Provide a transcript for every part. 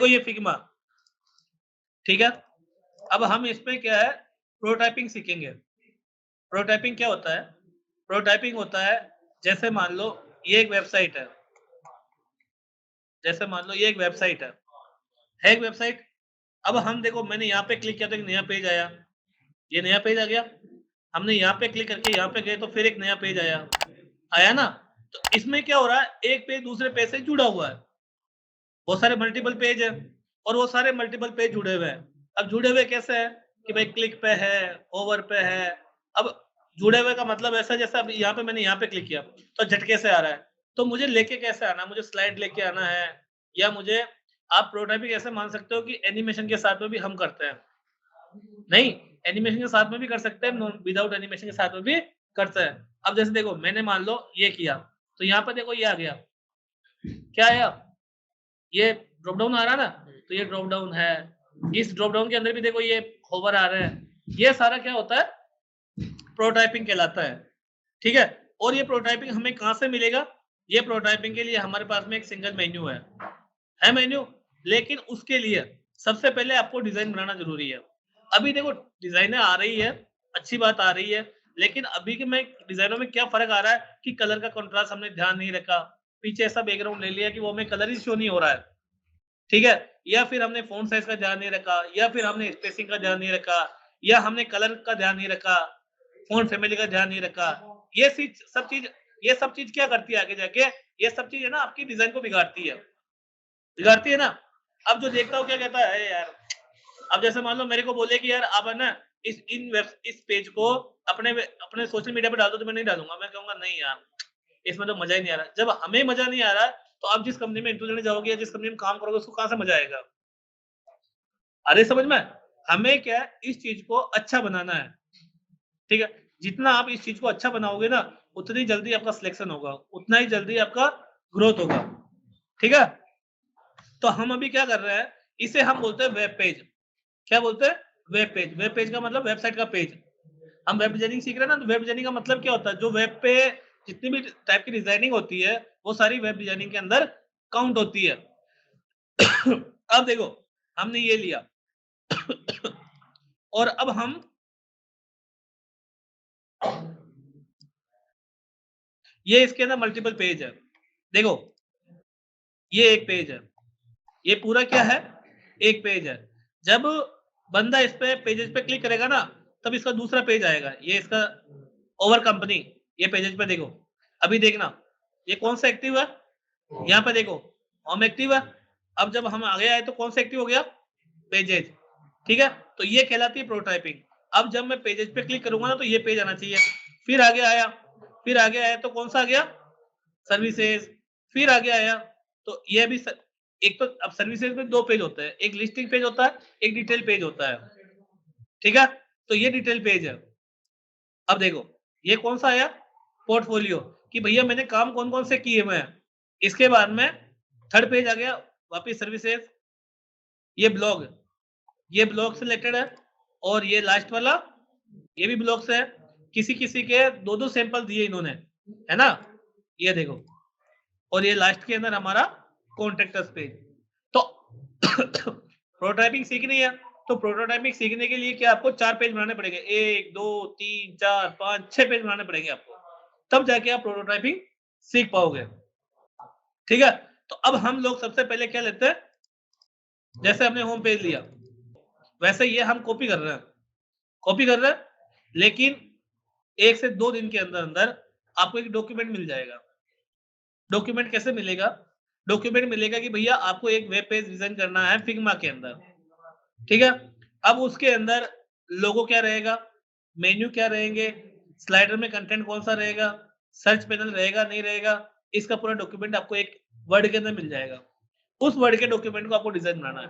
देखो ये फिग्मा, ठीक है। अब हम इसमें क्या है, प्रोटोटाइपिंग सीखेंगे। प्रोटोटाइपिंग क्या होता है? प्रोटोटाइपिंग होता है, जैसे मान लो ये एक वेबसाइट है, जैसे मान लो ये एक वेबसाइट है एक वेबसाइट। अब हम देखो मैंने यहाँ पे क्लिक किया तो एक नया पेज आया, ये नया पेज आ गया। हमने यहाँ पे क्लिक करके यहाँ पे गए तो फिर एक नया पेज आया ना। तो इसमें क्या हो रहा है, एक पेज दूसरे पेज से जुड़ा हुआ है। बहुत सारे मल्टीपल पेज है और वो सारे मल्टीपल पेज जुड़े हुए हैं। अब जुड़े हुए कैसे है कि भाई क्लिक पे है, ओवर पे है। अब जुड़े हुए का मतलब ऐसा, जैसा अब यहाँ पे मैंने यहाँ पे क्लिक किया तो झटके से आ रहा है, तो मुझे लेके कैसे आना, मुझे स्लाइड लेके आना है, या मुझे आप प्रोटोटाइपिंग ऐसे मान सकते हो कि एनिमेशन के साथ में भी हम करते हैं। नहीं, एनिमेशन के साथ में भी कर सकते हैं, विदाउट एनिमेशन के साथ में भी करते हैं। अब जैसे देखो मैंने मान लो ये किया तो यहाँ पे देखो ये आ गया, क्या आया, ये ड्रॉप डाउन आ रहा ना, तो ये ड्रॉप डाउन है। इस ड्रॉप डाउन के अंदर भी देखो ये होवर आ रहे हैं। ये सारा क्या होता है, प्रोटोटाइपिंग कहलाता है, ठीक है। और ये प्रोटोटाइपिंग हमें कहां से मिलेगा? ये प्रोटोटाइपिंग के लिए हमारे पास में एक सिंगल मेन्यू है मेन्यू। लेकिन उसके लिए सबसे पहले आपको डिजाइन बनाना जरूरी है। अभी देखो डिजाइनें आ रही है, अच्छी बात आ रही है, लेकिन अभी के में डिजाइनों में क्या फर्क आ रहा है कि कलर का कंट्रास्ट हमने ध्यान नहीं रखा, पीछे ऐसा बैकग्राउंड ले लिया कि वो हमें कलर ही शो नहीं हो रहा है, ठीक है। या फिर हमने फ़ॉन्ट साइज़ का ध्यान नहीं रखा, या फिर हमने स्पेसिंग का ध्यान नहीं रखा, या हमने कलर का ध्यान नहीं रखा, फ़ॉन्ट फैमिली का ध्यान नहीं रखा। ये सब चीज़ क्या करती है आगे जाके? ये सब चीज़ है ना आपकी डिज़ाइन को बिगाड़ती है ना। अब जो देखता हूँ क्या कहता है, "अरे यार।" अब जैसे मान लो मेरे को बोले कि यार आप है ना इस पेज को अपने सोशल मीडिया पे डाल दो, तो मैं नहीं डालूँगा। मैं कहूँगा नहीं यार, इसमें तो मज़ा ही नहीं आ रहा। जब हमें मज़ा नहीं आ रहा, तो आप जिस कंपनी में इंटरव्यू देने जाओगे या जिस कंपनी में काम करोगे उसको कहाँ से मज़ा आएगा? आ रही समझ में? हमें क्या है, इस चीज़ को अच्छा बनाना है, ठीक है? जितना आप इस चीज़ को अच्छा बनाओगे ना, उतनी जल्दी आपका सिलेक्शन होगा, उतना ही जल्दी आपका ग्रोथ होगा, ठीक है? तो हम अभी क्या कर रहे हैं, इसे हम बोलते हैं वेब पेज। क्या बोलते हैं? Web page. वेब पेज का मतलब वेबसाइट का पेज। हम वेब डिज़ाइनिंग सीख रहे हैं ना, तो वेब डिज़ाइनिंग का मतलब क्या होता है? जो वेब पे जितनी भी टाइप की डिज़ाइनिंग होती है, वो सारी वेब डिज़ाइनिंग के अंदर काउंट होती है। अब देखो, हमने ये लिया और अब हम ये इसके अंदर मल्टीपल पेज है। देखो, ये एक पेज है। ये पूरा क्या है? एक पेज है। जब बंदा इस पे पेजेज़ पे क्लिक करेगा ना, तब इसका दूसरा पेज आएगा। ये इसका ओवर कंपनी, ये पेजेज़ पे देखो। अभी देखना, ये कौन सा एक्टिव है? यहाँ पे देखो, होम एक्टिव है। अब जब हम आगे आए तो कौन सा एक्टिव हो गया? पेजेज़, ठीक है? तो ये कहलाती है प्रोटोटाइपिंग। अब जब मैं पेजेज़ पे क्लिक करूँगा ना, तो ये पेज आना चाहिए। फिर आगे आया, फिर आगे आया तो कौन सा आ गया? सर्विसेज। फिर आगे आया तो ये भी एक तो अब सर्विसेज में 2 पेज होते हैं, एक लिस्टिंग पेज होता है, एक डिटेल पेज होता है, ठीक है? तो ये डिटेल पेज है। अब देखो, ये कौन सा आया? पोर्टफोलियो, कि भैया मैंने काम कौन-कौन से किए हुए हैं। इसके बाद में थर्ड पेज आ गया, वापिस सर्विसेज, ये ब्लॉग से रिलेटेड है, और ये लास्ट वाला, ये भी ब्लॉग से है। किसी-किसी के 2-2 सैंपल दिए इन्होंने, है ना? ये देखो, और ये लास्ट के अंदर हमारा कॉन्टैक्ट अस पेज। तो प्रोटोटाइपिंग सीखनी है, तो प्रोटोटाइपिंग सीखने के लिए क्या आपको 4 पेज बनाने पड़ेंगे। 1, 2, 3, 4, 5, 6 पेज बनाने पड़ेंगे आपको। तब जाके आप प्रोटोटाइपिंग सीख पाओगे, ठीक है? तो अब हम लोग सबसे पहले क्या लेते हैं, जैसे हमने होम पेज लिया, वैसे ये हम कॉपी कर रहे हैं, लेकिन 1 से 2 दिन के अंदर-अंदर आपको एक डॉक्यूमेंट मिल जाएगा। डॉक्यूमेंट कैसे मिलेगा? डॉक्यूमेंट मिलेगा कि भैया आपको एक वेब पेज डिज़ाइन करना है फिग्मा के अंदर, ठीक है? अब उसके अंदर लोगो क्या रहेगा? मेन्यू क्या रहेंगे? स्लाइडर में कंटेंट कौन-सा रहेगा? सर्च पैनल रहेगा, नहीं रहेगा? इसका पूरा डॉक्यूमेंट आपको एक वर्ड के अंदर मिल जाएगा। उस वर्ड के डॉक्यूमेंट को आपको डिज़ाइन बनाना है,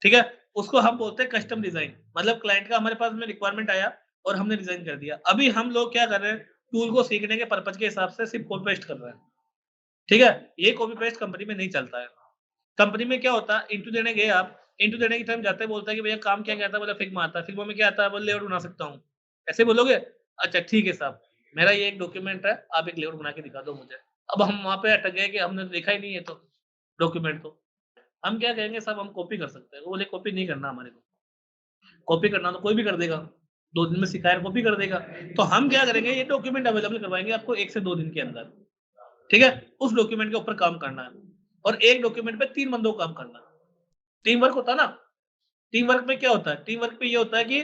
ठीक है? उसको हम बोलते हैं कस्टम डिज़ाइन। मतलब क्लाइंट का हमारे पास में रिक्वायरमेंट आया और हमने डिज़ाइन कर दिया। अभी हम लोग क्या कर रहे हैं? टूल को सीखने के पर्पज़ के हिसाब से सिर्फ कॉपी पेस्ट कर रहे हैं। ठीक है? ये कॉपी पेस्ट कंपनी में नहीं चलता है। कंपनी में क्या होता है, इंटरव्यू देने गए आप, इंटरव्यू देने के टाइम जाते ही बोलता है कि भैया काम क्या आता है? बोला फिग्मा आता है। फिग्मा में क्या आता है? बोले लेआउट बना सकता हूँ। ऐसे बोलोगे? अच्छा ठीक है साहब, मेरा ये एक डॉक्यूमेंट है, आप एक लेआउट बना के दिखा दो मुझे। अब हम वहाँ पे अटक गए कि हमने देखा ही नहीं है तो डॉक्यूमेंट तो। हम क्या कहेंगे साहब हम कॉपी कर सकते हैं, वो बोले कॉपी नहीं करना हमारे को, कॉपी करना तो कोई भी कर देगा, 2 दिन में सिखाया कॉपी कर देगा। तो हम क्या करेंगे ये डॉक्यूमेंट अवेलेबल करवाएँगे आपको 1 से 2 दिन के अंदर, ठीक है? उस डॉक्यूमेंट के ऊपर काम करना है और एक डॉक्यूमेंट पे 3 बंदों को काम करना है। टीम वर्क होता है ना? टीम वर्क में क्या होता है? टीम वर्क में ये होता है कि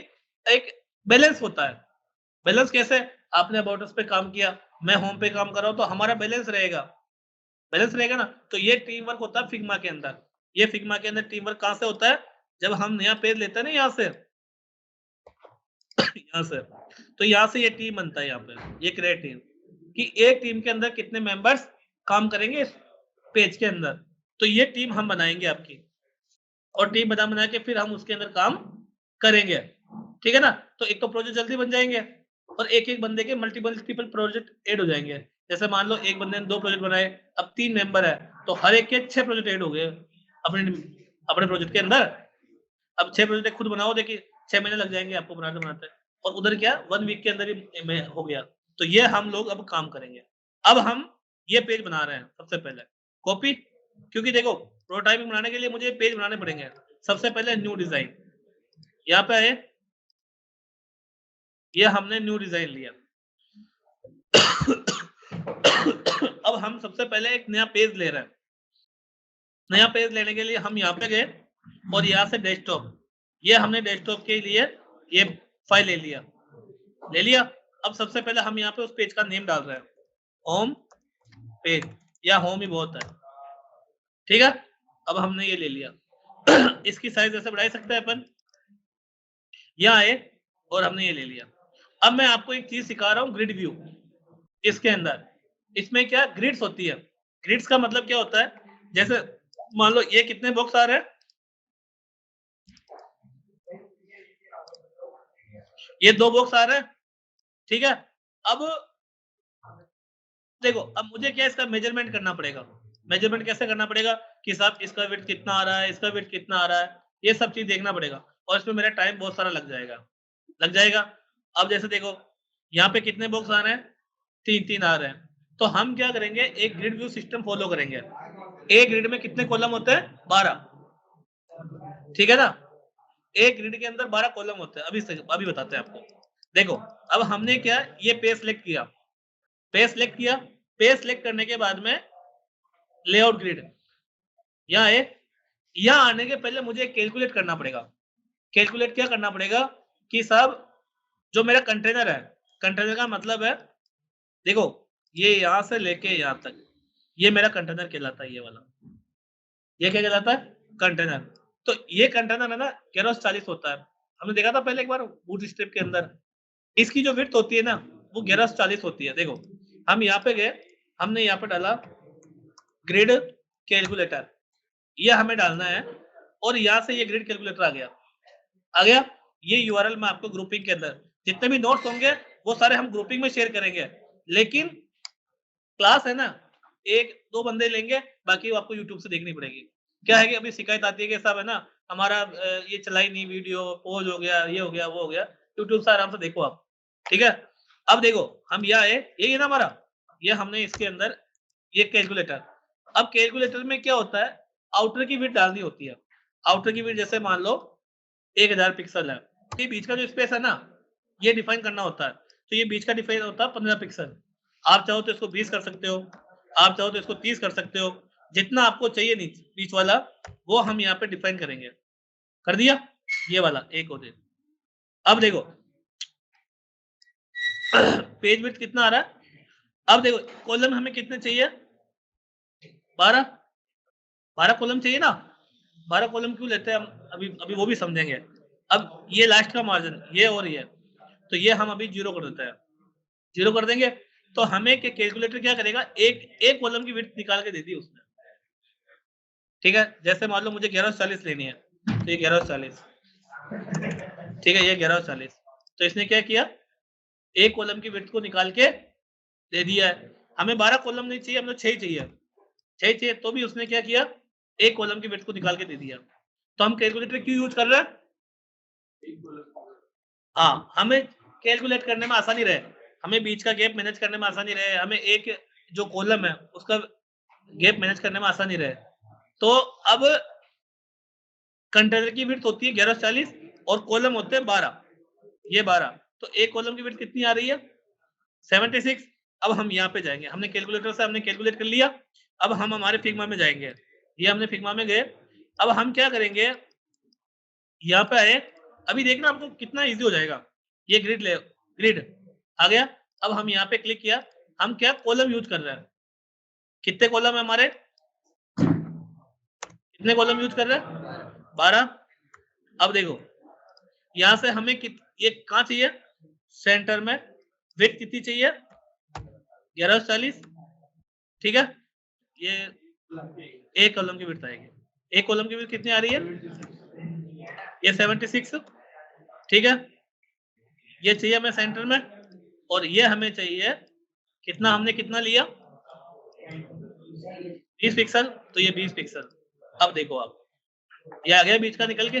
एक बैलेंस होता है। बैलेंस कैसे? आपने अबाउट अस पे काम किया, मैं होम पे काम कर रहा हूँ तो हमारा बैलेंस रहेगा। बैलेंस रहेगा ना? तो ये टीम वर्क होता है फिग्मा के अंदर। ये फिग्मा के अंदर टीम वर्क कहाँ से होता है? जब हम नया पेज लेते हैं ना यहाँ से यहाँ से, तो यहाँ से ये टीम बनता है यहाँ पे, ये क्रिएट टीम कि एक टीम के अंदर कितने मेंबर्स काम करेंगे इस पेज के अंदर। तो ये टीम हम बनाएँगे आपकी और टीम बना-बना के फिर हम उसके अंदर काम करेंगे। ठीक है ना? तो एक तो प्रोजेक्ट जल्दी बन जाएँगे और एक-एक बंदे के मल्टीपल प्रोजेक्ट ऐड हो जाएँगे। जैसे मान लो एक बंदे ने 2 प्रोजेक्ट बनाए, अब 3 मेंबर है, तो हर एक के 6 प्रोजेक्ट ऐड हो गए अपने अपने प्रोजेक्ट के अंदर। अब 6 प्रोजेक्ट खुद बनाओ देखिए 6 महीने लग जाएँगे आपको बनाते-बनाते और उधर क्या 1 वीक के अंदर ही में हो गया। तो ये हम लोग अब काम करेंगे। अब हम ये पेज बना रहे हैं सबसे पहले। कॉपी क्योंकि देखो प्रोटोटाइपिंग बनाने के लिए मुझे पेज बनाने पड़ेंगे। सबसे पहले न्यू डिज़ाइन यहाँ पे आए, ये हमने न्यू डिज़ाइन लिया। अब हम सबसे पहले एक नया पेज ले रहे हैं। नया पेज लेने के लिए हम यहाँ पे गए और यहाँ से डेस्कटॉप, ये हमने डेस्कटॉप के लिए ये फाइल ले लिया। ले लिया? अब सबसे पहले हम यहाँ पे उस पेज का नेम डाल रहे हैं। होम पेज या होम ही बहुत है। ठीक है? अब हमने ये ले लिया। इसकी साइज़ ऐसे बढ़ा सकते हैं अपन। यहाँ आए और हमने ये ले लिया। अब मैं आपको एक चीज़ सिखा रहा हूँ ग्रिड व्यू इसके अंदर। इसमें क्या ग्रिड्स होती है। ग्रिड्स का मतलब क्या होता है? जैसे मान लो ये कितने बॉक्स आ रहे हैं? ये 2 बॉक्स आ रहे हैं, ठीक है? अब देखो, अब मुझे क्या इसका मेज़रमेंट करना पड़ेगा। मेज़रमेंट कैसे करना पड़ेगा कि साहब इसका विड्थ कितना आ रहा है, इसका विड्थ कितना आ रहा है, ये सब चीज़ देखना पड़ेगा और इसमें मेरा टाइम बहुत सारा लग जाएगा। लग जाएगा। अब जैसे देखो, यहाँ पे कितने बॉक्स आ रहे हैं? 3-3 आ रहे हैं। तो हम क्या करेंगे, एक ग्रिड व्यू सिस्टम फ़ॉलो करेंगे। एक ग्रिड में कितने कॉलम होते हैं? 12 ठीक है ना? एक ग्रिड के अंदर 12 कॉलम होते हैं। अभी बताते हैं आपको। देखो, अब हमने क्या ये पेज सेलेक्ट किया। पेज सेलेक्ट किया, पेज सेलेक्ट करने के बाद में लेआउट ग्रिड यहाँ आए, यहाँ आने के पहले मुझे कैलकुलेट करना पड़ेगा। कैलकुलेट क्या करना पड़ेगा कि साहब जो मेरा कंटेनर है, कंटेनर का मतलब है देखो ये यहाँ से लेके यहाँ तक, ये मेरा कंटेनर कहलाता है ये वाला। ये क्या कहलाता है? कंटेनर। तो ये कंटेनर है ना 1140 होता है। हमने देखा था पहले एक बार बूटस्ट्रैप के अंदर। इसकी जो विड्थ होती है ना वो 1140 होती है। देखो, हम यहाँ पे गए, हमने यहाँ पे डाला ग्रिड कैलकुलेटर, ये हमें डालना है और यहाँ से ये ग्रिड कैलकुलेटर आ गया। आ गया? ये यूआरएल मैं आपको ग्रुपिंग के अंदर जितने भी नोट्स होंगे वो सारे हम ग्रुपिंग में शेयर करेंगे। लेकिन क्लास है ना, 1-2 बंदे लेंगे, बाकी वो आपको यूट्यूब से देखनी पड़ेगी। क्या है कि अभी शिकायत आती है कि साहब है ना, हमारा ये चलाई नहीं वीडियो, पॉज़ हो गया, ये हो गया, वो हो गया। यूट्यूब से आराम से देखो आप, ठीक है? अब देखो, हम यहाँ आए, यही है ना हमारा? ये हमने इसके अंदर ये कैलकुलेटर। अब कैलकुलेटर में क्या होता है, आउटर की विड्थ डालनी होती है। आउटर की विड्थ जैसे मान लो 1000 पिक्सल है। ये बीच का जो स्पेस है ना, ये डिफाइन करना होता है। तो ये बीच का डिफाइन होता है 15 पिक्सल। आप चाहो तो इसको 20 कर सकते हो, आप चाहो तो इसको 30 कर सकते हो। जितना आपको चाहिए बीच वाला, वो हम यहाँ पे डिफाइन करेंगे। कर दिया? ये वाला एक और दे। अब देखो पेज विड्थ कितना आ रहा है? अब देखो कॉलम हमें कितने चाहिए? 12 12 कॉलम चाहिए ना? 12 कॉलम क्यों लेते हैं हम? अभी अभी वो भी समझेंगे। अब ये लास्ट का मार्जिन ये और ये, तो ये हम अभी 0 कर देते हैं। 0 कर देंगे, तो हमें कैलकुलेटर क्या करेगा, एक कॉलम की विड्थ निकाल के दे दी उसने। ठीक है? जैसे मान लो मुझे 1140 लेनी है, तो ये 1140 ठीक है, ये 1140 तो इसने क्या किया, एक कॉलम की विड्थ को निकाल के दे दिया है। हमें 12 कॉलम नहीं चाहिए, हमें 6 ही चाहिए। 6 चाहिए तो भी उसने क्या किया, एक कॉलम की विड्थ को निकाल के दे दिया। तो हम कैलकुलेटर क्यों यूज़ कर रहे हैं? हाँ, हमें कैलकुलेट करने में आसानी रहे, हमें बीच का गैप मैनेज करने में आसानी रहे, हमें एक जो कॉलम है उसका गैप मैनेज करने में आसानी रहे। तो अब कंटेनर की विड्थ होती है 1140 और कॉलम होते हैं 12, ये 12, तो एक कॉलम की विड्थ कितनी आ रही है 76। अब हम यहाँ पे जाएंगे, हमने कैलकुलेटर से हमने कैलकुलेट कर लिया, अब हम हमारे फिग्मा में जाएंगे, ये हमने फिग्मा में गए, अब हम क्या करेंगे, यहाँ पे आए, अभी देखना आपको कितना इजी हो जाएगा, ये ग्रिड आ गया, अब हम यहाँ पे क्लिक किया, हम क्या कॉलम यूज कर रहे हैं, कितने कॉलम है हमारे, कितने कॉलम यूज कर रहे हैं 12। अब देखो यहां से हमें ये कहाँ चाहिए, सेंटर में, विड्थ कितनी चाहिए 1140, ठीक है, ये एक कॉलम की विड्थ आएगी, एक कॉलम की विड्थ कितनी आ रही है ये 76, ठीक है, ये चाहिए हमें सेंटर में, और ये हमें चाहिए कितना, हमने कितना लिया 20 पिक्सल, तो ये 20 पिक्सल। अब देखो आप ये आ गया बीच का निकल के,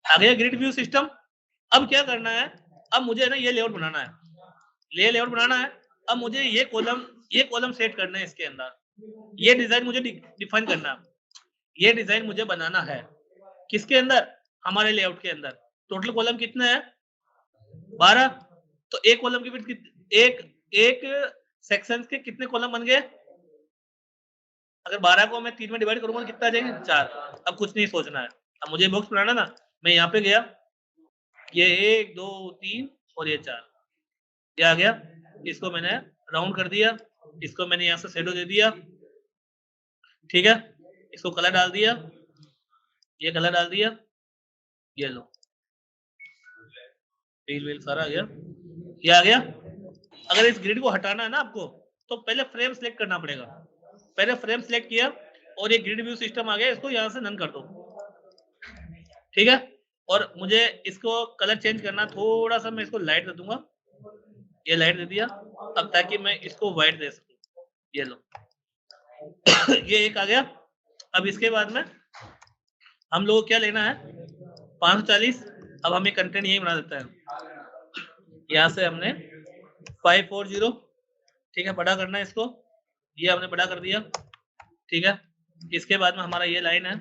आ गया ग्रिड व्यू सिस्टम। अब क्या करना है, अब मुझे ना ये लेआउट बनाना है, लेआउट बनाना है, अब मुझे ये कॉलम सेट करना है इसके अंदर, ये डिजाइन मुझे डिफाइन करना है, ये डिजाइन मुझे बनाना है किसके अंदर, हमारे लेआउट के अंदर। टोटल कॉलम कितना है 12, तो एक कॉलम की विड्थ एक सेक्शन के कितने कॉलम बन गए, अगर 12 को मैं 3 में डिवाइड करूंगा तो कितना आ जाएंगे 4। अब कुछ नहीं सोचना है, अब मुझे बॉक्स बनाना ना, मैं यहाँ पे गया, ये 1 2 3 और ये 4, ये आ गया, इसको मैंने राउंड कर दिया, इसको मैंने यहाँ से शेडो दे दिया, ठीक है, इसको कलर डाल दिया, ये कलर डाल दिया, ये लो व्हील सारा आ गया, ये आ गया। अगर इस ग्रिड को हटाना है ना आपको, तो पहले फ्रेम सेलेक्ट करना पड़ेगा, पहले फ्रेम सेलेक्ट किया और ये ग्रिड व्यू सिस्टम आ गया, इसको यहाँ से नन कर दो, ठीक है, और मुझे इसको कलर चेंज करना, थोड़ा सा मैं इसको लाइट दे दूंगा, ये लाइट दे दिया, अब ताकि मैं इसको व्हाइट दे सकूं, ये लो ये एक आ गया। अब इसके बाद में हम लोग क्या लेना है 540, अब हमें कंटेंट यही बना देता है, यहाँ से हमने 540, ठीक है, बड़ा करना है इसको, ये हमने बड़ा कर दिया, ठीक है, इसके बाद में हमारा ये लाइन है,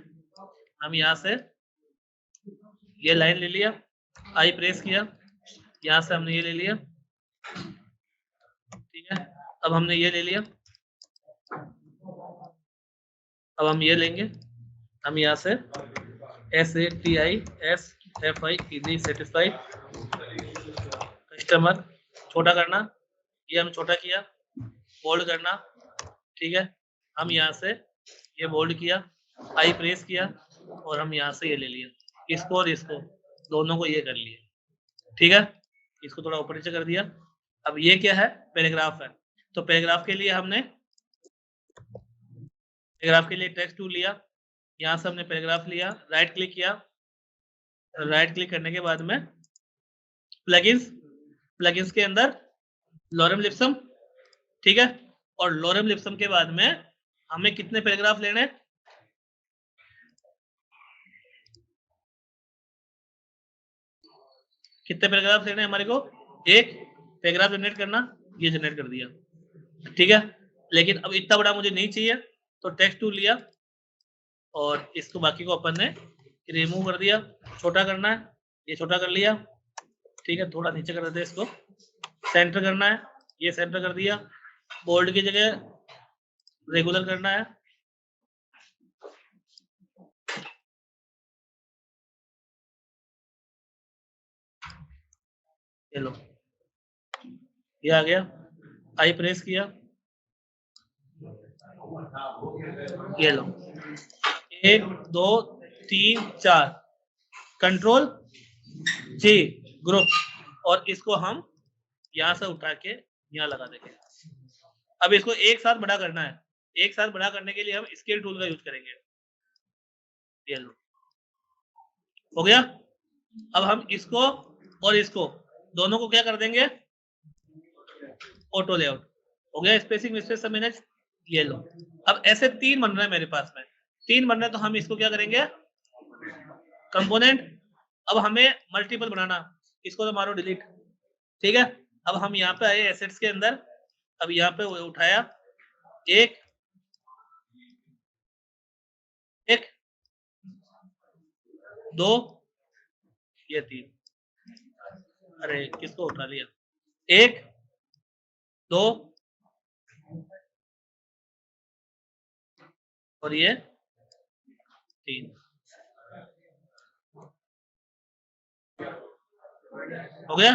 हम यहाँ से ये लाइन ले लिया, आई प्रेस किया, यहाँ से हमने ये ले लिया, ठीक है, अब हमने ये ले लिया, अब हम ये लेंगे, हम यहाँ से SATISFI इजी सेटिस्फाइड कस्टमर, छोटा करना, ये हम छोटा किया, बोल्ड करना, ठीक है, हम यहाँ से ये बोल्ड किया, आई प्रेस किया, और हम यहाँ से ये ले लिया, इसको और इसको दोनों को ये कर लिया, ठीक है, इसको थोड़ा ऊपर नीचे कर दिया। अब ये क्या है पैराग्राफ है, तो पैराग्राफ के लिए हमने टेक्स्ट टूल लिया, यहाँ से हमने पैराग्राफ लिया, राइट क्लिक किया, राइट क्लिक करने के बाद में प्लगइन्स के अंदर लोरेम लिप्सम, ठीक है, और लोरेम लिप्सम के बाद में हमें कितने पैराग्राफ लेने, कितने पैराग्राफ लेने हमारे को, एक पैराग्राफ जनरेट करना, ये जनरेट कर दिया, ठीक है, लेकिन अब इतना बड़ा मुझे नहीं चाहिए, तो टेक्स्ट टूल लिया और इसको बाकी को अपन ने रिमूव कर दिया, छोटा करना है, ये छोटा कर लिया, ठीक है, थोड़ा नीचे कर देते हैं इसको, सेंटर करना है, ये सेंटर कर दिया, बोल्ड की जगह रेगुलर करना है, ये लो, ये आ गया, आई प्रेस किया, ये लो 1 2 3 4, कंट्रोल जी ग्रुप, और इसको हम यहाँ से उठा के यहाँ लगा देंगे। अब इसको एक साथ बड़ा करना है, एक साथ बड़ा करने के लिए हम स्केल टूल का यूज करेंगे, ये लो हो गया। अब हम इसको और इसको दोनों को क्या कर देंगे ऑटो लेआउट, हो गया स्पेसिंग स्पेस सब मैनेज, ये लो। अब ऐसे 3 बन रहे हैं मेरे पास में, 3 बन रहे हैं, तो हम इसको क्या करेंगे कंपोनेंट, अब हमें मल्टीपल बनाना, इसको तो मारो डिलीट, ठीक है, अब हम यहाँ पे आए एसेट्स के अंदर, अब यहाँ पे उठाया एक 2, ये 3। अरे किसको उठा लिया? 1, 2 और ये 3 हो गया।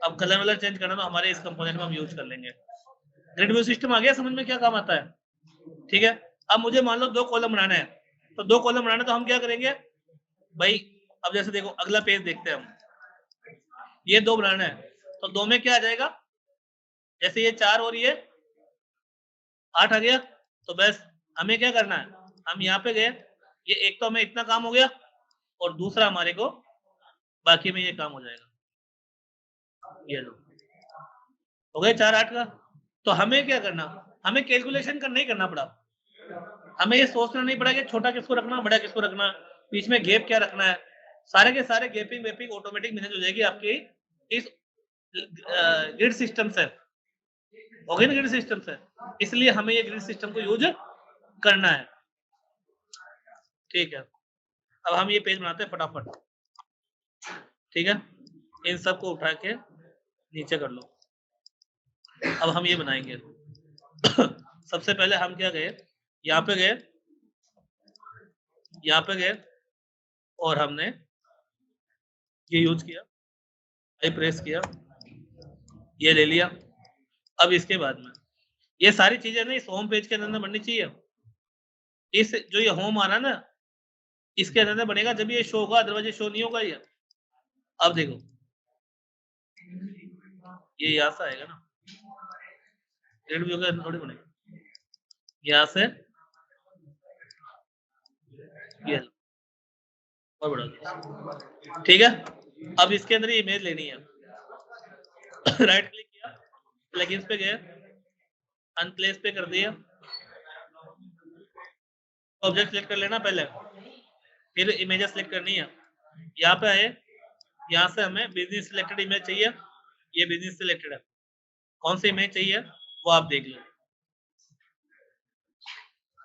अब कलर वलर चेंज करना तो हमारे इस कंपोनेंट में हम यूज कर लेंगे। ग्रिड व्यू सिस्टम आ गया समझ में क्या काम आता है? ठीक है। अब मुझे मान लो 2 कॉलम बनाना है, तो 2 कॉलम बनाना तो हम क्या करेंगे भाई? अब जैसे देखो अगला पेज देखते हैं हम, ये 2 बनाना है तो 2 में क्या आ जाएगा? जैसे ये 4 और ये 8 आ गया, तो बस हमें क्या करना है, हम यहाँ पे गए, ये एक तो हमें इतना काम हो गया और दूसरा हमारे को बाकी में ये काम हो जाएगा। ये लो, हो गए 4 8 का। तो हमें क्या करना, हमें कैलकुलेशन का नहीं करना पड़ा, हमें ये सोचना नहीं पड़ा कि छोटा किसको रखना, बड़ा किसको रखना, बीच में गैप क्या रखना है। सारे के सारे गैपिंग वेपिंग ऑटोमेटिक मैनेज हो जाएगी आपकी इस ग्रिड सिस्टम से। हो गई ना ग्रिड सिस्टम से, इसलिए हमें ये ग्रिड सिस्टम को यूज करना है। ठीक है, अब हम ये पेज बनाते हैं फटाफट। ठीक है, इन सबको उठा के नीचे कर लो। अब हम ये बनाएंगे सबसे पहले हम क्या गए, यहाँ पे गए, यहाँ पे गए और हमने ये यूज किया, आई प्रेस किया, ये ले लिया। अब इसके बाद में ये सारी चीजें ना इस होम पेज के अंदर बननी चाहिए। इस जो ये होम आ रहा ना, इसके अंदर बनेगा जब ये शो होगा, अदरवाइज शो नहीं होगा ये। अब देखो ये यहाँ से आएगा ना, ग्रिड व्यू का थोड़ी बनेगा, यहाँ से ये और बढ़ा दो। ठीक है, अब इसके अंदर ये इमेज लेनी है राइट क्लिक किया, प्लगइन्स पे गए, अनप्लेस पे कर दिया, ऑब्जेक्ट सिलेक्ट कर लेना पहले, फिर इमेज सिलेक्ट करनी है। यहाँ पे आए, यहाँ से हमें बिजनेस सिलेक्टेड इमेज चाहिए, ये बिजनेस सिलेक्टेड है, कौन सी इमेज चाहिए वो आप देख लो।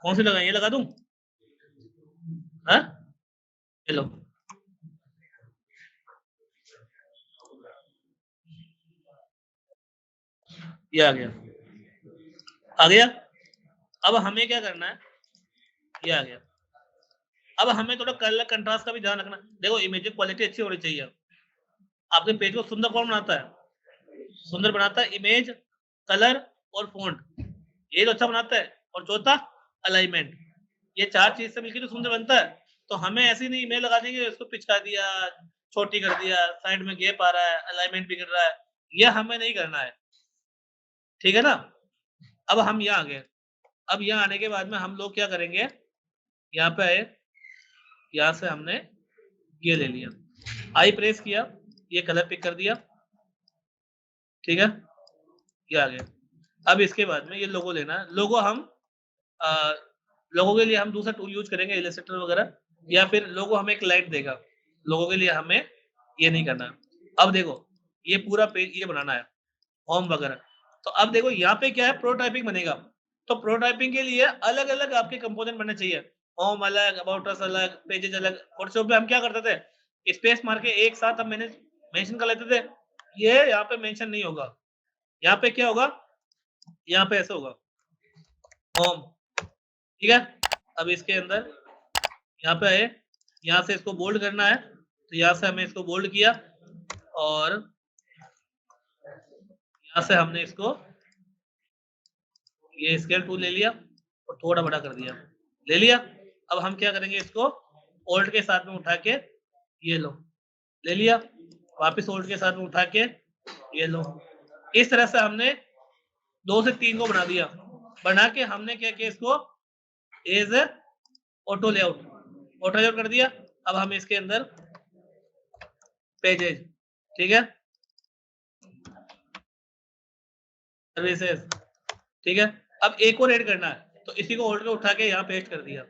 कौन सी लगाएं, ये लगा दूं? हाँ चलो, ये आ गया, आ गया। अब हमें क्या करना है, ये आ गया। अब हमें थोड़ा कलर कंट्रास्ट का भी ध्यान रखना। देखो इमेज क्वालिटी अच्छी होनी चाहिए। आपके पेज को सुंदर कौन बनाता है? सुंदर बनाता है इमेज, कलर और फॉन्ट, ये तो अच्छा बनाता है। और चौथा अलाइनमेंट, ये 4 चीज से मिलकर तो सुंदर बनता है। तो हमें ऐसी नहीं इमेज लगा देंगे इसको पिचका दिया, छोटी कर दिया, साइड में गैप आ रहा है, अलाइनमेंट बिगड़ रहा है, ये हमें नहीं करना है। ठीक है ना। अब हम यहाँ आ गए, अब यहाँ आने के बाद में हम लोग क्या करेंगे, यहाँ पे आए, यहाँ से हमने ये ले लिया, आई प्रेस किया, ये कलर पिक कर दिया। ठीक है, ये आ गया। अब इसके बाद में ये लोगो लेना है। लोगो हम लोगों के लिए हम दूसरा टूल यूज करेंगे, इलस्ट्रेटर वगैरह, या फिर लोगो हमें एक लाइट देगा। लोगों के लिए हमें ये नहीं करना। अब देखो ये पूरा पेज ये बनाना है, होम वगैरह। तो अब देखो यहाँ पे क्या है, प्रोटाइपिंग बनेगा। तो प्रोटाइपिंग के लिए अलग अलग आपके कंपोनेंट बनने चाहिए, होम अलग, अबाउट अस अलग, पेजेस अलग। फोटोशॉप पे हम क्या करते थे, स्पेस मार के एक साथ हम मैंने मेंशन कर लेते थे। ये यहाँ पे मेंशन नहीं होगा, यहाँ पे क्या होगा, यहाँ पे ऐसे होगा होम। ठीक है, अब इसके अंदर यहाँ पे आए, यहाँ से इसको बोल्ड करना है, तो यहाँ से हमें इसको बोल्ड किया और यहाँ से हमने इसको ये स्केल टूल ले लिया और थोड़ा बड़ा कर दिया, ले लिया। अब हम क्या करेंगे, इसको ओल्ड के साथ में उठा के ये लो, ले लिया, वापस ओल्ड के साथ में उठा के ये लो। इस तरह से हमने 2 से 3 को बना दिया। बना के हमने क्या किया, इसको एज ऑटो लेआउट कर दिया। अब हम इसके अंदर पेजेज, ठीक है, सर्विसेज, ठीक है। अब एक और ऐड करना है, तो इसी को होल्ड पे उठा के यहाँ पेस्ट कर दिया।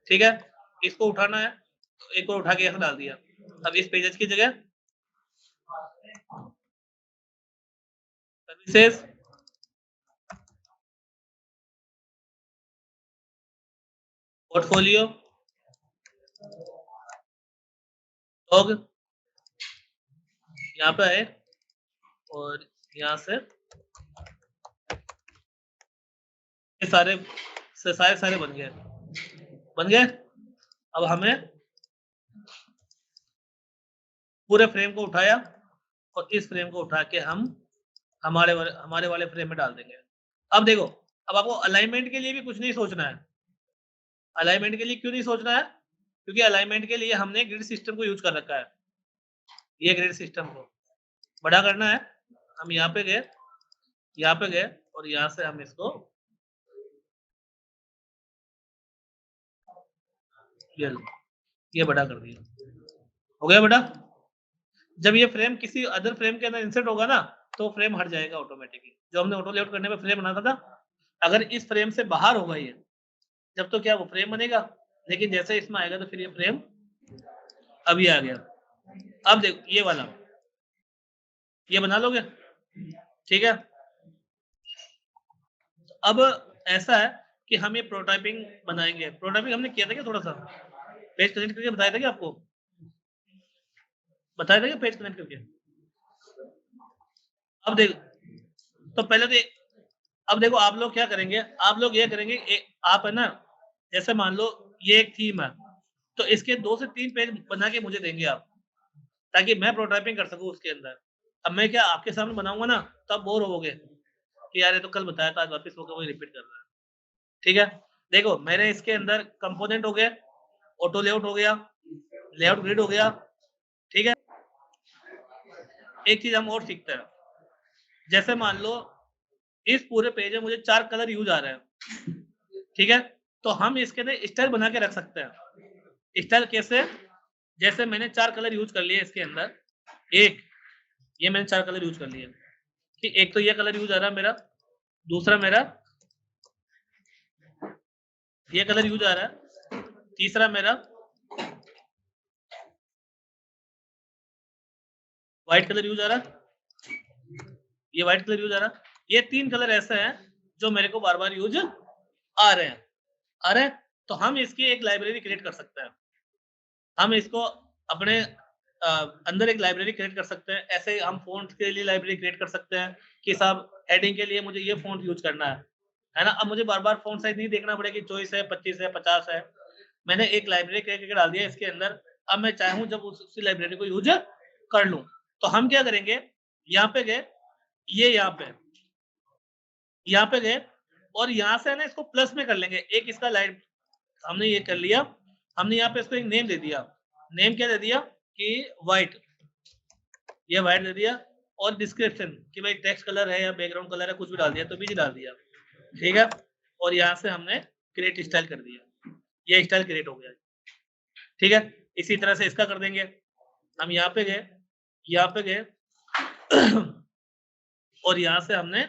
ठीक है, इसको उठाना है तो एक और उठा के यहाँ डाल दिया। अब इस पेजेज की जगह सर्विसेज, पोर्टफोलियो, डॉग यहाँ पे आए और यहाँ से ये सारे बन गए। अब हमें पूरे फ्रेम को उठाया और इस फ्रेम को उठा के हम हमारे वाले फ्रेम में डाल देंगे। अब देखो, अब आपको अलाइनमेंट के लिए भी कुछ नहीं सोचना है। अलाइनमेंट के लिए क्यों नहीं सोचना है? क्योंकि अलाइनमेंट के लिए हमने ग्रिड सिस्टम को यूज कर रखा है। ये ग्रिड सिस्टम को बड़ा करना है, हम यहाँ पे गए और यहाँ से हम इसको ये बड़ा कर दिया। हो गया बेटा? जब ये फ्रेम किसी अदर फ्रेम के अंदर इंसर्ट होगा ना, तो फ्रेम हट जाएगा ऑटोमेटिकली। जो हमने ऑटो लेआउट करने में फ्रेम बनाता था, अगर इस फ्रेम से बाहर होगा ये, जब तो क्या वो फ्रेम बनेगा, लेकिन जैसे इसमें आएगा तो फिर ये फ्रेम अभी आ गया। अब देखो ये वाला, ये बना लोगे, ठीक है? अब ऐसा है कि हम ये प्रोटोटाइपिंग बनाएंगे। प्रोटोटाइपिंग हमने किया था क्या? थोड़ा सा पेज कनेक्ट करके बताया था क्या आपको? बताया था क्या पेज कनेक्ट करके? अब देखो, तो पहले तो अब देखो आप लोग क्या करेंगे, आप लोग ये करेंगे, आप है ना, जैसे मान लो ये एक थीम है, तो इसके 2 से 3 पेज बना के मुझे देंगे आप, ताकि मैं प्रोटोटाइपिंग कर सकूं उसके अंदर। अब मैं क्या आपके सामने बनाऊंगा ना, तब बोर होगे कि यार ये तो कल बताया था, आज वापस होकर वही रिपीट कर रहा है। ठीक है, देखो मेरे इसके अंदर कंपोनेंट हो गए, ऑटो लेआउट हो गया, लेआउट ग्रिड हो गया, ठीक है। एक चीज हम और सीखते हैं, जैसे मान लो इस पूरे पेज में मुझे 4 कलर यूज आ रहे हैं, ठीक है, तो हम इसके अंदर स्टाइल बना के रख सकते हैं। स्टाइल कैसे? जैसे मैंने 4 कलर यूज कर लिए इसके अंदर, ये मैंने 4 कलर यूज कर लिए कि एक तो ये कलर यूज आ रहा है मेरा, दूसरा मेरा ये कलर यूज आ रहा है, तीसरा मेरा व्हाइट कलर यूज आ रहा है, ये व्हाइट कलर यूज आ रहा है। ये 3 कलर ऐसे हैं जो मेरे को बार बार यूज आ रहे हैं। तो हम इसकी एक लाइब्रेरी क्रिएट कर सकते हैं। हम इसको अपने अंदर एक लाइब्रेरी क्रिएट कर सकते हैं। ऐसे हम फ़ॉन्ट के लिए लाइब्रेरी क्रिएट कर सकते हैं कि साहब हेडिंग के लिए मुझे ये फ़ॉन्ट यूज़ करना है ना? अब मुझे बार-बार फ़ॉन्ट साइज़ नहीं देखना पड़ेगा कि 24 है, 25 है, 50 है। मैंने एक लाइब्रेरी क्रिएट करके डाल दिया इसके अंदर। अब मैं चाहूँ जब उसी लाइब्रेरी को यूज़ कर लूँ। तो हम क्या करेंगे, यहाँ पे गए, ये यहाँ पे गए और यहाँ से है ना इसको प्लस में कर लेंगे। एक इसका हमने ये कर लिया, हमने यहाँ पे इसको एक नेम दे दिया। नेम क्या दे दिया कि व्हाइट, ये व्हाइट दे दिया और डिस्क्रिप्शन कि भाई टेक्स्ट कलर है या बैकग्राउंड कलर है, कुछ भी डाल दिया तो बीजी डाल दिया, ठीक है। और यहाँ से हमने क्रिएट स्टाइल कर दिया, ये स्टाइल क्रिएट हो गया, ठीक है। इसी तरह से इसका कर देंगे। हम यहाँ पे गए और यहाँ से हमने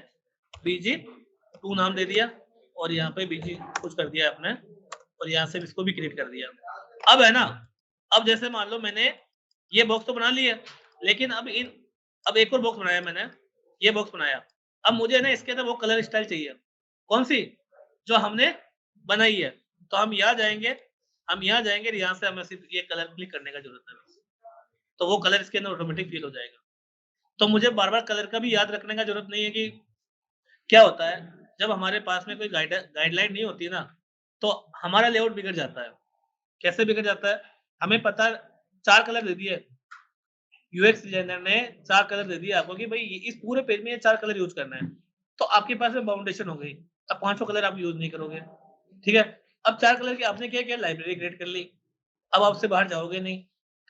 BG2 नाम दे दिया और यहाँ पे BG कुछ कर दिया आपने और यहाँ से इसको भी क्रिएट कर दिया। अब है ना, अब जैसे मान लो मैंने ये बॉक्स तो बना लिया, लेकिन अब एक और बॉक्स बनाया मैंने, ये बॉक्स बनाया। अब मुझे ना इसके अंदर वो कलर स्टाइल चाहिए। कौन सी? जो हमने बनाई है। तो हम यहाँ जाएँगे और यहाँ से हमें सिर्फ ये कलर क्लिक करने का ज़रूरत है बस। तो वो कलर इसके अंदर ऑटोमेटिक फ़िल हो जाएगा। तो मुझे बार-बार कलर का भी याद रखने का ज़रूरत नहीं है कि क्या होता है, जब हमारे पास में कोई गाइडलाइन नहीं होती ना, तो हमारा लेआउट बिगड़ जाता है। कैसे बिगड़ जाता है? हमें पता 4 कलर दे दिए, यूएक्स डिज़ाइनर ने 4 कलर दे दिए आपको कि भई इस पूरे पेज में ये 4 कलर यूज़ करना है। तो आपके पास में बाउंडेशन हो गई। अब पाँचों कलर आप यूज़ नहीं करोगे, ठीक है? अब 4 कलर की आपने क्या किया, लाइब्रेरी क्रिएट कर ली। अब आप उससे बाहर जाओगे नहीं,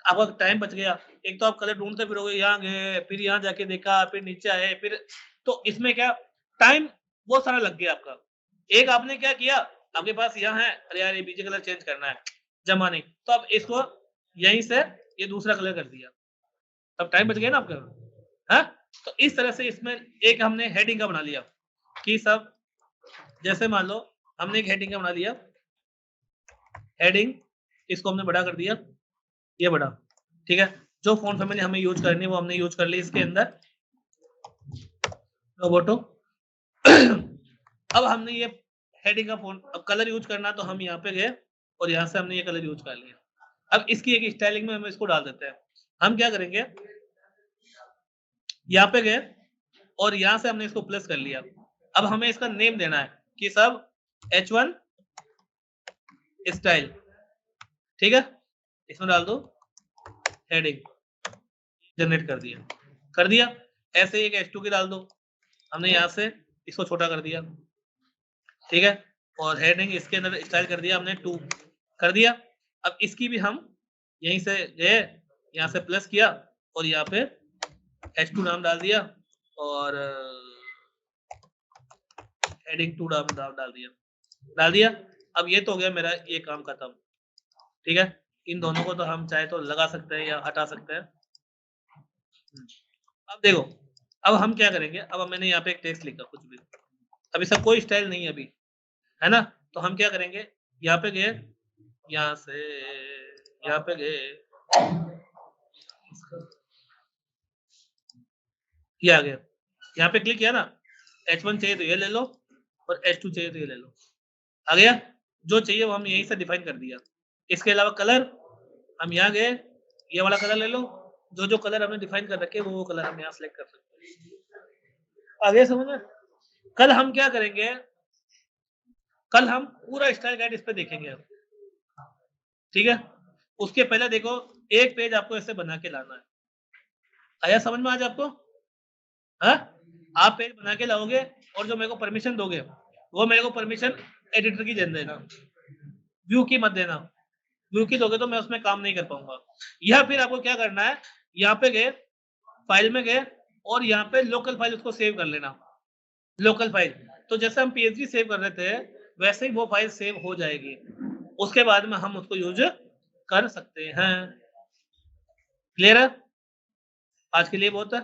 आपका टाइम बच गया। एक तो आप कलर ढूँढते फिरोगे, यहाँ गए, फिर यहाँ जाके देखा, फिर नीचे आए, फिर तो इसमें क्या टाइम बहुत सारा लग गया आपका। एक आपने क्या किया, आपके पास यहाँ है, अरे यार ये बीजे कलर चेंज करना है, जमा नहीं, तो अब इसको यहीं से ये दूसरा कलर कर दिया। तब टाइम बच गया ना आपका, हैं? तो इस तरह से इसमें एक हमने हेडिंग का बना लिया कि सब, जैसे मान लो हमने एक हेडिंग का बना लिया, हेडिंग इसको हमने बड़ा कर दिया, ये बड़ा, ठीक है। जो फ़ॉन्ट फैमिली हमें यूज़ करनी है वो हमने यूज़ कर ली इसके अंदर, रोबोटो। अब हमने ये हेडिंग का फ़ॉन्ट, अब कलर यूज़ करना तो हम यहाँ पे गए और यहाँ से हमने ये कलर यूज़ कर लिया। अब इसकी एक स्टाइलिंग में हम इसको डाल देते हैं। हम क्या करेंगे, यहाँ पे गए और यहाँ से हमने इसको प्लस कर लिया। अब हमें इसका नेम देना है कि सब H1 स्टाइल, ठीक है? इसमें डाल दो हेडिंग, जनरेट कर दिया। कर दिया? ऐसे एक H2 की डाल दो। हमने यहाँ से इसको छोटा कर दिया, ठीक है? और हेडिंग इसके अंदर स्टाइल कर दिया हमने 2 कर दिया। अब इसकी भी हम यहीं से गए, यहाँ से प्लस किया और यहाँ पे H2 नाम डाल दिया और हेडिंग 2 नाम डाल दिया। डाल दिया। अब ये तो हो गया मेरा ये काम खत्म, ठीक है? इन दोनों को तो हम चाहे तो लगा सकते हैं या हटा सकते हैं। अब देखो, अब हम क्या करेंगे, अब मैंने यहाँ पे एक टेक्स्ट लिखा कुछ भी, अब इसका कोई स्टाइल नहीं है अभी, है ना? तो हम क्या करेंगे, यहाँ पे गए, यहाँ से यहाँ पे गए, ये आ गया, यहाँ पे क्लिक किया ना, H1 चाहिए तो ये ले लो और H2 चाहिए तो ये ले लो, आ गया? जो चाहिए वो हम यहीं से डिफाइन कर दिया। इसके अलावा कलर, हम यहाँ गए, ये वाला कलर ले लो, जो कलर हमने डिफाइन कर रखे वो कलर हम यहाँ सेलेक्ट कर सकते हैं। आ गया समझ में? कल हम क्या करेंगे, कल हम पूरा स्टाइल गाइड इस पे देखेंगे अब, ठीक है? उसके पहले देखो, एक पेज आपको ऐसे बना के लाना है। आया समझ में आज आपको? हाँ? आप पेज बना के लाओगे और जो मेरे को परमिशन दोगे, वो मेरे को परमिशन एडिटर की दे देना, व्यू की मत देना। व्यू की दोगे तो मैं उसमें काम नहीं कर पाऊंगा। या फिर आपको क्या करना है, यहाँ पे गए, फाइल में गए और यहाँ पे लोकल फाइल उसको सेव कर लेना, लोकल फाइल। तो जैसे हम पीएचडी सेव कर रहे थे, वैसे ही वो फाइल सेव हो जाएगी। उसके बाद में हम उसको यूज कर सकते हैं। क्लियर है? आज के लिए बहुत है।